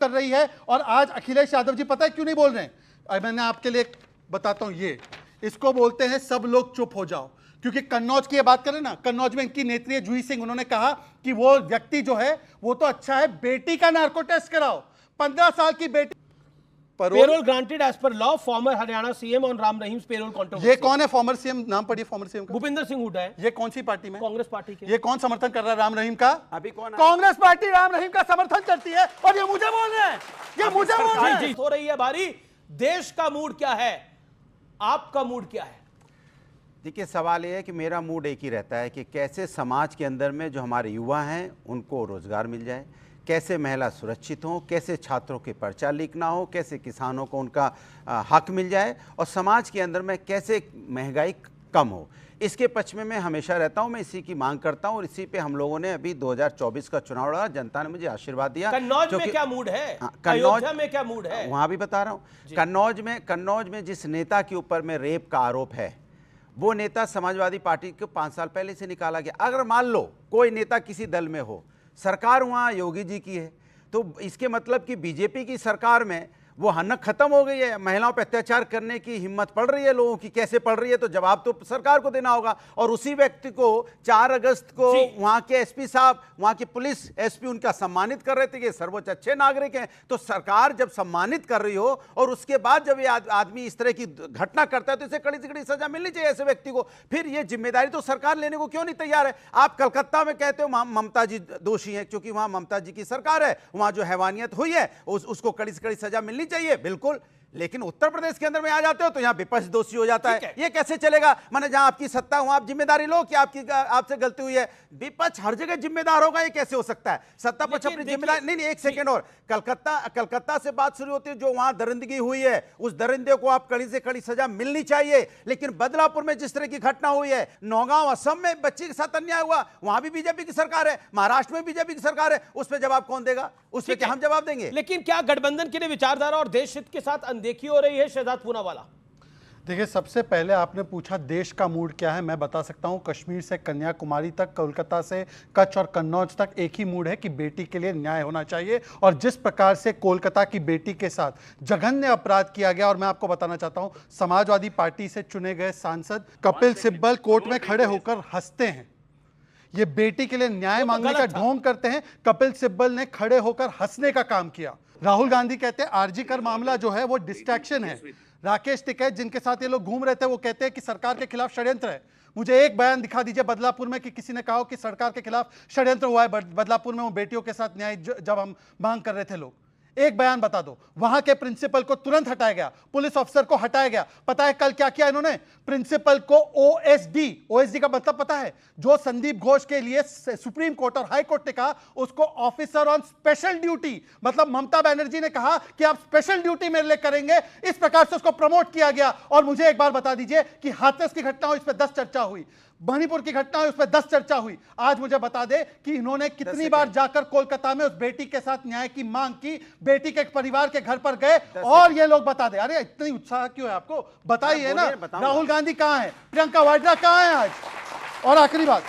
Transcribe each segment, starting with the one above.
कर रही है। और आज अखिलेश यादव जी पता है क्यों नहीं बोल रहे हैं? मैंने आपके लिए बताता हूं, ये इसको बोलते हैं सब लोग चुप हो जाओ। क्योंकि कन्नौज की ये बात करें ना, कन्नौज में इनकी नेत्री है जूही सिंह, उन्होंने कहा कि वो व्यक्ति जो है वो तो अच्छा है, बेटी का नार्को टेस्ट कराओ। 15 साल की बेटी parole granted as per law, former Haryana CM on Ram Rahim parole controversy. ये कौन है फॉर्मर सीएम? नाम पढ़िए फॉर्मर सीएम का। भूपिंदर सिंह हुड्डा है। ये कौन सी पार्टी में? कांग्रेस पार्टी के। ये कौन समर्थन कर रहा है राम रहीम का? अभी कौन? कांग्रेस पार्टी राम रहीम का समर्थन करती है और ये मुझे बोल रहे हैं, ये मुझे बोल रहे हैं। हो रही है बारी। देश का मूड क्या है, आपका मूड क्या है? देखिए, सवाल यह है कि मेरा मूड एक ही रहता है कि कैसे समाज के अंदर में जो हमारे युवा हैं उनको रोजगार मिल जाए, कैसे महिला सुरक्षित हो, कैसे छात्रों के पर्चा लीक ना हो, कैसे किसानों को उनका हक मिल जाए और समाज के अंदर में कैसे महंगाई कम हो। इसके पक्ष में मैं हमेशा रहता हूं, मैं इसी की मांग करता हूं और इसी पे हम लोगों ने अभी 2024 का चुनाव लड़ा, जनता ने मुझे आशीर्वाद दिया। कन्नौज में क्या मूड है? कन्नौज में क्या मूड है? वहां भी बता रहा हूं। कन्नौज में जिस नेता के ऊपर में रेप का आरोप है, वो नेता समाजवादी पार्टी को 5 साल पहले से निकाला गया। अगर मान लो कोई नेता किसी दल में हो, सरकार वहां योगी जी की है, तो इसके मतलब कि बीजेपी की सरकार में वो हनक खत्म हो गई है। महिलाओं पर अत्याचार करने की हिम्मत पड़ रही है लोगों की, कैसे पड़ रही है? तो जवाब तो सरकार को देना होगा। और उसी व्यक्ति को 4 अगस्त को वहां के एसपी साहब, वहां की पुलिस एसपी उनका सम्मानित कर रहे थे कि सर्वोच्च अच्छे नागरिक हैं। तो सरकार जब सम्मानित कर रही हो और उसके बाद जब ये आदमी इस तरह की घटना करता है तो इसे कड़ी से कड़ी सजा मिलनी चाहिए ऐसे व्यक्ति को। फिर ये जिम्मेदारी तो सरकार लेने को क्यों नहीं तैयार है? आप कलकत्ता में कहते हो ममता जी दोषी हैं, क्योंकि वहां ममता जी की सरकार है, वहां जो हैवानियत हुई है उसको कड़ी से कड़ी सजा मिलनी चाहिए, बिल्कुल। लेकिन उत्तर प्रदेश के अंदर में आ जाते हो तो यहां विपक्ष दोषी हो जाता है। ये कैसे चलेगा? माने जहां आपकी सत्ता वहां आप जिम्मेदारी लो कि आपसे गलती हुई है। विपक्ष हर जगह जिम्मेदार होगा, ये कैसे हो सकता है? सत्ता पक्ष अपनी जिम्मेदारी नहीं। एक सेकंड और, कलकत्ता से बात शुरू होती है, जो वहां दरिंदगी हुई है उस दरिंदे को आप कड़ी से कड़ी सजा मिलनी चाहिए। लेकिन बदलापुर में जिस तरह की घटना हुई है, नौगांव असम में बच्ची के साथ अन्याय हुआ, वहां भी बीजेपी की सरकार है, महाराष्ट्र में बीजेपी की सरकार है, उस पर जवाब कौन देगा? उस पर क्या हम जवाब देंगे? लेकिन क्या गठबंधन की विचारधारा और देश हित के साथ देखी हो रही है? शहजाद पूनावाला, देखिए, सबसे पहले आपने पूछा देश का मूड क्या है। मैं बता सकता हूं, कश्मीर से कन्याकुमारी तक, कोलकाता से कच्छ और कन्नौज तक एक ही मूड है कि बेटी के लिए न्याय होना चाहिए। और जिस प्रकार से कोलकाता की बेटी के साथ जघन्य अपराध किया गया, और मैं आपको बताना चाहता हूं, समाजवादी पार्टी से चुने गए सांसद कपिल सिब्बल कोर्ट में खड़े होकर हंसते हैं। ये बेटी के लिए न्याय मांगने का ढोंग करते हैं। कपिल सिब्बल ने खड़े होकर हंसने का काम किया। राहुल गांधी कहते हैं आरजी कर मामला जो है वो डिस्ट्रैक्शन है। राकेश टिकैत जिनके साथ ये लोग घूम रहे थे, वो कहते हैं कि सरकार के खिलाफ षड्यंत्र है। मुझे एक बयान दिखा दीजिए बदलापुर में कि किसी ने कहा हो कि सरकार के खिलाफ षड्यंत्र हुआ है बदलापुर में वो बेटियों के साथ न्याय जब हम मांग कर रहे थे लोग। एक बयान बता दो। वहां के प्रिंसिपल को तुरंत हटाया गया, पुलिस अफसर को हटाया गया। पता है कल क्या किया इन्होंने? प्रिंसिपल को ओएसडी का मतलब पता है? जो संदीप घोष के लिए सुप्रीम कोर्ट और हाई कोर्ट ने कहा उसको ऑफिसर ऑन स्पेशल ड्यूटी, मतलब ममता बनर्जी ने कहा कि आप स्पेशल ड्यूटी मेरे लिए करेंगे, इस प्रकार से उसको प्रमोट किया गया। और मुझे एक बार बता दीजिए कि हाथरस की घटना हुई, इस पर 10 चर्चा हुई, मणिपुर की घटना हुई, उस पर 10 चर्चा हुई। आज मुझे बता दे कि इन्होंने कितनी बार जाकर कोलकाता में उस बेटी के साथ न्याय की मांग की, बेटी के परिवार के घर पर गए, और ये लोग बता दे। अरे इतनी उत्साह क्यों है आपको? बताइए ना। राहुल गांधी कहां है? प्रियंका वाड्रा कहां है आज? और आखिरी बात,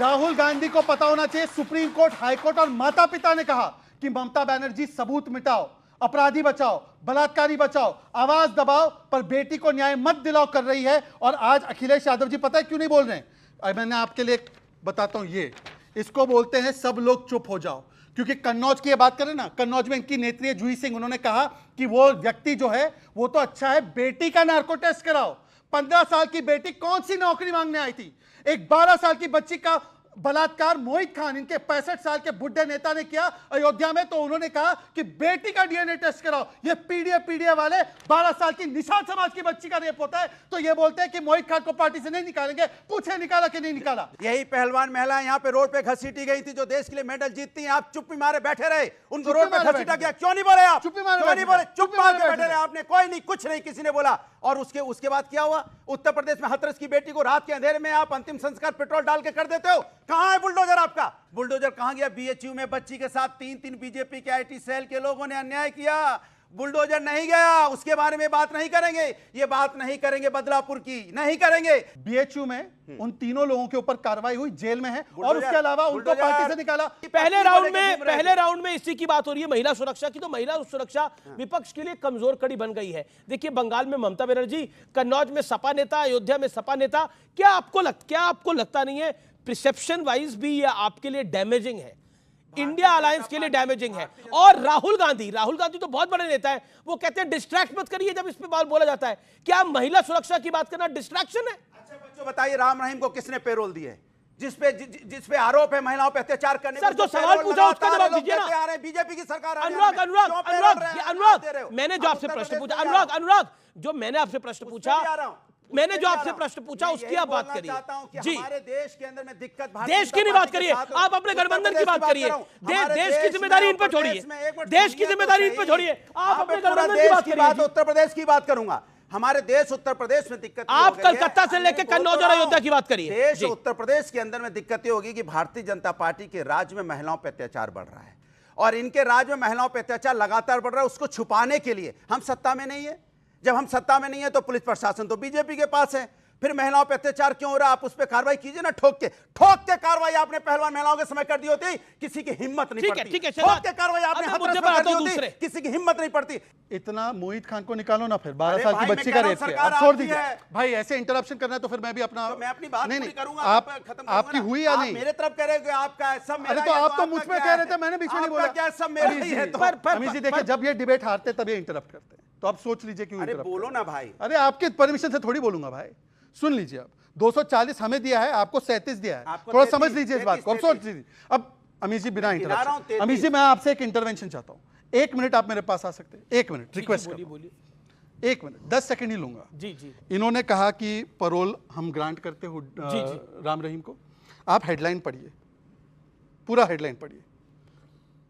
राहुल गांधी को पता होना चाहिए, सुप्रीम कोर्ट, हाई कोर्ट और माता पिता ने कहा कि ममता बनर्जी सबूत मिटाओ, अपराधी बचाओ, बलात्कारी बचाओ, आवाज दबाओ, पर बेटी को न्याय मत दिलाओ कर रही है। और आज अखिलेश यादव जी पता है क्यों नहीं बोल रहे हैं? मैंने आपके लिए बताता हूं, ये इसको बोलते हैं सब लोग चुप हो जाओ। क्योंकि कन्नौज की ये बात करें ना, कन्नौज में इनकी नेत्री है जूही सिंह, उन्होंने कहा कि वो व्यक्ति जो है वो तो अच्छा है, बेटी का नार्को टेस्ट कराओ। 15 साल की बेटी कौन सी नौकरी मांगने आई थी? एक 12 साल की बच्ची का बलात्कार मोहित खान, इनके 65 साल के बुढ़े नेता ने किया अयोध्या में, तो उन्होंने कहा कि बेटी का डीएनए टेस्ट कराओ। ये पीडीए वाले 12 साल की निषाद समाज की बच्ची का रेप होता है तो ये बोलते हैं कि मोहित खान को पार्टी से नहीं निकालेंगे। पूछे निकाला कि नहीं निकाला? यही पहलवान महिला यहाँ पे रोड पे घसीटी गई थी जो देश के लिए मेडल जीतती हैं, आप चुप्पी मारे बैठे रहे, उनको रोड पे घसीटा गया। क्यों नहीं बोले आप? चुप्पी मारे चुप मार के बैठे रहे आपने, कोई नहीं, कुछ नहीं किसी ने बोला। और उसके बाद क्या हुआ? उत्तर प्रदेश में हाथरस की बेटी को रात के अंधेरे में आप अंतिम संस्कार पेट्रोल डाल के कर देते हो। कहां है बुलडोजर आपका? बुलडोजर कहां गया? बीएचयू में बच्ची के साथ 3 बीजेपी के आईटी सेल के लोगों ने अन्याय किया। बुलडोजर नहीं गया, उसके बारे में बात नहीं करेंगे। ये बात नहीं करेंगे बदलापुर की, नहीं करेंगे। बीएचयू में उन तीनों लोगों के ऊपर कार्रवाई हुई, जेल में है, और उसके अलावा उनको पार्टी से निकाला। पहले राउंड में इसी की बात हो रही है, महिला सुरक्षा की। तो महिला सुरक्षा विपक्ष के लिए कमजोर कड़ी बन गई है। देखिए, बंगाल में ममता बनर्जी, कन्नौज में सपा नेता, अयोध्या में सपा नेता। क्या आपको लगता नहीं है परसेप्शन वाइज भी ये आपके लिए डैमेजिंग है, इंडिया अलायंस के लिए डैमेजिंग है? और राहुल गांधी तो बहुत बड़े नेता है, वो कहते हैं डिस्ट्रैक्ट मत करिए जब इस पे बात बोला जाता है। क्या महिला सुरक्षा की बात करना डिस्ट्रैक्शन है? अच्छा बच्चों, बताइए, राम रहीम को किसने पेरोल दी है? जिस पे आरोप है महिलाओं पे अत्याचार करने सर, जो सवाल पूछा उसका जवाब दीजिए ना। बीजेपी की सरकार। अनुराग, मैंने जो आपसे प्रश्न पूछा, अनुराग, जो मैंने आपसे प्रश्न पूछा उसकी आप बात करिए जी। हमारे देश के अंदर में दिक्कत, देश की नहीं बात करिए, आप अपने गठबंधन की बात करिए। देश की जिम्मेदारी इन पर छोड़िए, देश की जिम्मेदारी इन पर छोड़िए, आप अपने गठबंधन की बात करिए। उत्तर प्रदेश की बात करूंगा। हमारे देश उत्तर प्रदेश में दिक्कत, आप कलकत्ता से लेकर कन्नौज और अयोध्या की बात करिए। देश उत्तर प्रदेश के अंदर में दिक्कत होगी कि भारतीय जनता पार्टी के राज्य में महिलाओं पर अत्याचार बढ़ रहा है, और इनके राज्य में महिलाओं पर अत्याचार लगातार बढ़ रहा है। उसको छुपाने के लिए हम सत्ता में नहीं है। जब हम सत्ता में नहीं है तो पुलिस प्रशासन तो बीजेपी के पास है, फिर महिलाओं पे अत्याचार क्यों हो रहा है? आप उस पे कार्रवाई कीजिए ना, ठोक के कार्रवाई आपने पहलवान महिलाओं के समय कर दी होती, किसी की हिम्मत नहीं पड़ती। ठोक के कार्रवाई आपने हाथरस में कर दी होती, किसी की हिम्मत नहीं पड़ती। इतना मोहित खान को निकालो ना, फिर 12 साल की बच्ची का रेप किया, अब छोड़ दीजिए भाई। ऐसे इंटरप्शन करना है तो फिर मैं भी अपना, मैं अपनी बात पूरी करूंगा। आप आपकी हुई या नहीं? मेरे तरफ कह रहे हो आपका सब मेरा। अरे तो आप तो मुझ पे कह रहे थे, मैंने बीच में नहीं बोला। क्या सब मेरा ही है? अमित जी देखिए, जब ये डिबेट हारते तब ये इंटरप्ट करते हैं, तो आप सोच लीजिए क्यों। अरे बोलो ना भाई। अरे आपके परमिशन से थोड़ी बोलूंगा भाई, सुन लीजिए। आप 240 हमें दिया है, आपको 37 दिया है, थोड़ा समझ लीजिए इस बात को, अब सोच लीजिए। अब अमित जी बिना इंटरप्शन, अमित जी मैं आपसे एक इंटरवेंशन चाहता हूं, 1 मिनट आप मेरे पास आ सकते हैं? 1 मिनट रिक्वेस्ट, बोलिए। 1 मिनट 10 सेकंड ही लूंगा जी। इन्होंने कहा कि पैरोल हम ग्रांट करते हो राम रहीम को। आप हेडलाइन पढ़िए, पूरा हेडलाइन पढ़िए।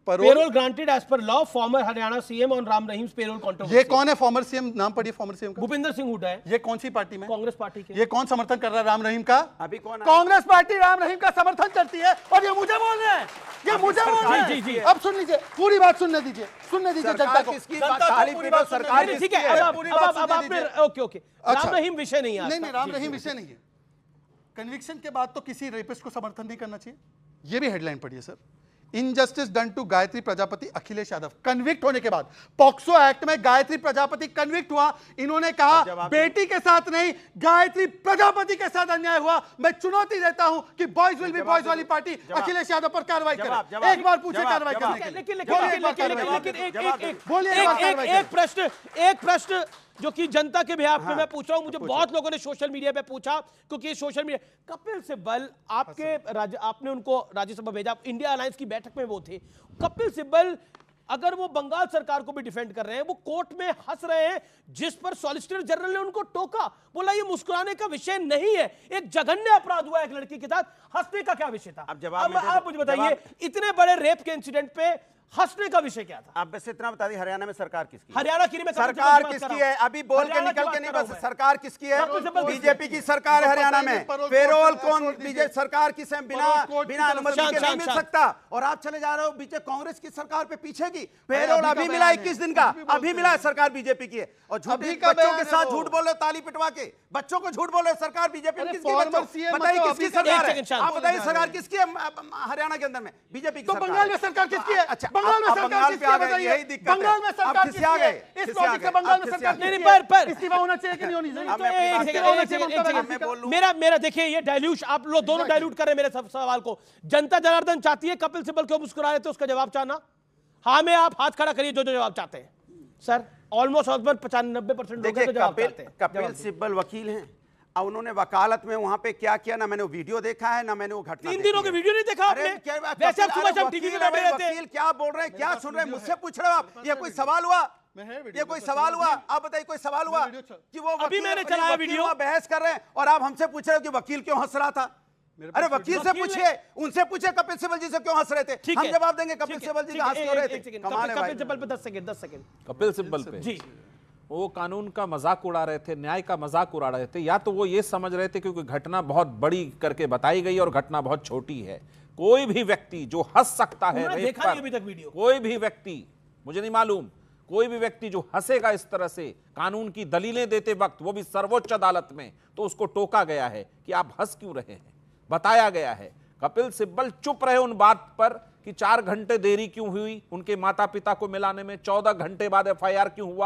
Parole granted as per law, former Haryana CM on Ram Rahim parole controversy. ये कौन है फॉर्मर सीएम? नाम पढ़िए फॉर्मर सीएम का। भूपेंद्र सिंह हुड्डा है। ये कौन सी पार्टी में? कांग्रेस पार्टी के। ये कौन समर्थन कर रहा है राम रहीम का? अभी कौन? कांग्रेस पार्टी राम रहीम का समर्थन करती है, और ये मुझे बोल रहे हैं, ये मुझे बोल रहे हैं। जी। अब सुन लीजिए, पूरी बात सुनने दीजिए जनता को। सरकार ठीक है, अब आपने ओके राम रहीम विषय नहीं है। नहीं, राम रहीम विषय नहीं है। कन्विक्शन के बाद तो किसी रेपिस्ट को समर्थन नहीं करना चाहिए। ये भी हेडलाइन पढ़िए sir. Injustice done to Gayatri Prajapati Akhilesh Yadav. Convict होने के बाद, पॉक्सो एक्ट में गायत्री प्रजापति कन्विक्ट हुआ, इन्होंने कहा बेटी के साथ नहीं, गायत्री प्रजापति के साथ अन्याय हुआ। मैं चुनौती देता हूं कि बॉयज विल बी बॉयज वाली पार्टी अखिलेश यादव पर कार्रवाई करे। एक बार पूछे कार्रवाई करने के लिए। एक प्रश्न जो कि जनता के बिहाफ पे मैं पूछ रहा हूं, मुझे बहुत लोगों ने सोशल मीडिया पे पूछा, क्योंकि सोशल मीडिया, कपिल सिब्बल आपने उनको राज्यसभा भेजा, इंडिया अलायंस की बैठक में वो थे। कपिल सिब्बल अगर वो बंगाल सरकार को भी डिफेंड कर रहे हैं, वो कोर्ट में हंस रहे हैं, जिस पर सॉलिसिटर जनरल ने उनको टोका, बोला ये मुस्कुराने का विषय नहीं है, एक जघन्य अपराध हुआ एक लड़की के साथ, हंसने का क्या विषय था? अब आप मुझे बताइए, इतने बड़े रेप के इंसिडेंट पे हंसने का विषय क्या था? आप बस इतना बता दी, हरियाणा में सरकार किसकी? हरियाणा की सरकार किसकी है? अभी बोल के निकल के नहीं, बस सरकार किसकी है? बीजेपी की सरकार है हरियाणा में। पेरोल कौन? बीजेपी सरकार की से बिना अनुमति के नहीं मिल सकता। और आप चले जा रहे हो बीजेपी कांग्रेस की सरकार पे पीछे की। पेरोल अभी मिला 21 दिन का, अभी मिला, सरकार बीजेपी की है। और झूठी बच्चों के साथ झूठ बोल रहे, ताली पिटवा के बच्चों को झूठ बोल रहे। सरकार बीजेपी की बताइए किसकी सरकार है? आप बताइए सरकार किसकी है हरियाणा के अंदर में? बीजेपी की। बंगाल में सरकार किसकी है? अच्छा, बंगाल में सरकार किसकी है बताइए? यही दिक्कत है। बंगाल में सरकार किसकी है? इस लॉजिक से बंगाल में सरकार नहीं, पर इस्तीफा होना चाहिए कि नहीं होनी चाहिए? मेरा देखिए, ये डाइल्यूट, आप लोग दोनों डाइल्यूट कर रहे हैं मेरे सवाल को। जनता जनार्दन चाहती है कपिल सिब्बल क्यों मुस्कुरा रहे थे, उसका जवाब चाहना। हाँ में आप हाथ खड़ा करिए जो जवाब चाहते हैं। सर ऑलमोस्ट 95% लोग जवाब चाहते हैं। कपिल सिब्बल वकील हैं, अब उन्होंने वकालत में वहां पे क्या किया, ना मैंने वो वीडियो देखा है, ना मैंने वो घटना 3 दिनों की वीडियो नहीं देखा आपने? वैसे आप सुबह शाम टीवी पे बैठे रहते हैं। वकील क्या बोल रहे हैं, क्या सुन रहे हैं, मुझसे पूछ रहे हो आप? ये कोई सवाल हुआ? ये कोई सवाल हुआ? आप बताइए, कोई सवाल हुआ कि वो अभी मैंने चलाया वीडियो, बहस कर रहे हैं और आप हमसे पूछ रहे हो कि वकील क्यों हंस रहा था? अरे वकील से पूछिए, उनसे पूछे कपिल सिब्बल जी से क्यों हंस रहे थे, हम जवाब देंगे। कपिल सिब्बल जी हंस क्यों रहे थे? कपिल सिब्बल पे 10 सेकंड कपिल सिब्बल पे जी, वो कानून का मजाक उड़ा रहे थे, न्याय का मजाक उड़ा रहे थे, या तो वो ये समझ रहे थे क्योंकि घटना बहुत बड़ी करके बताई गई और घटना बहुत छोटी है। कोई भी व्यक्ति जो हंस सकता है रेप पर, कोई भी व्यक्ति, मुझे नहीं मालूम, कोई भी व्यक्ति जो हंसेगा इस तरह से कानून की दलीलें देते वक्त, वो भी सर्वोच्च अदालत में, तो उसको टोका गया है कि आप हंस क्यों रहे हैं। बताया गया है कपिल सिब्बल चुप रहे उन बात पर कि 4 घंटे देरी क्यों हुई उनके माता पिता को मिलाने में, 14 घंटे बाद एफआईआर क्यों हुआ।